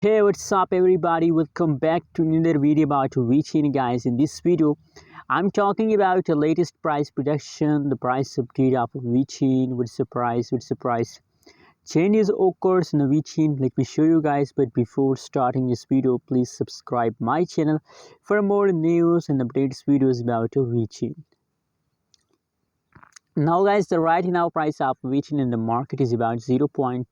Hey, what's up everybody, welcome back to another video about Vechain. Guys, in this video I'm talking about the latest price prediction, the price update of Vechain. What's the price changes occurs in the Vechain. Let me show you guys, but before starting this video, please subscribe my channel for more news and updates videos about Vechain. Now guys, the right now price of Vechain in the market is about 0.11367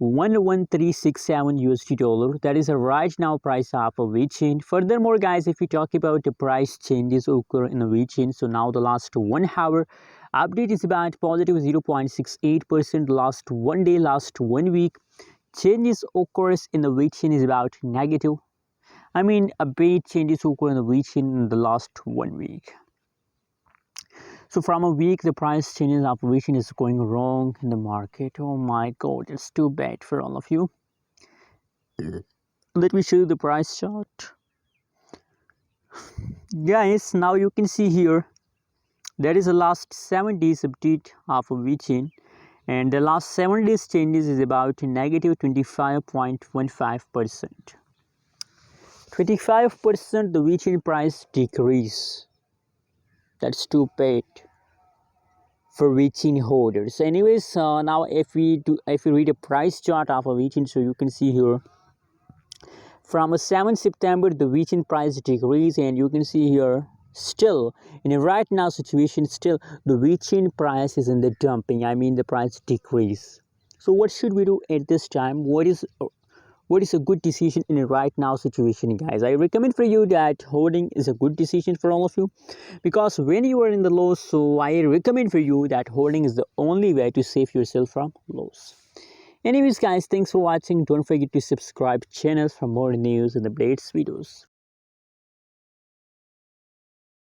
USD dollar. That is a right now price of a Vechain. Furthermore guys, if we talk about the price changes occur in a Vechain, so now the last 1 hour update is about positive 0.68%. Last 1 day, last 1 week changes occurs in the Vechain is about negative. I mean, a big changes occur in the Vechain in the last 1 week. So from a week, the price changes of Vechain is going wrong in the market. Oh my god, it's too bad for all of you. Let me show you the price chart. Guys, now you can see here, that is the last 7 days update of Vechain. And the last 7 days changes is about negative 25.15%. 25% the Vechain price decrease. That's too bad for Vechain holders. Anyways, now if we read a price chart of a Vechain, so you can see here from 7 September the Vechain price decrease, and you can see here still in a right now situation, still the Vechain price is in the dumping. I mean, the price decrease. So what should we do at this time? What is a good decision in a right now situation, guys? I recommend for you that holding is a good decision for all of you, because when you are in the lows, so I recommend for you that holding is the only way to save yourself from lows. Anyways guys, thanks for watching. Don't forget to subscribe channel for more news and updates videos.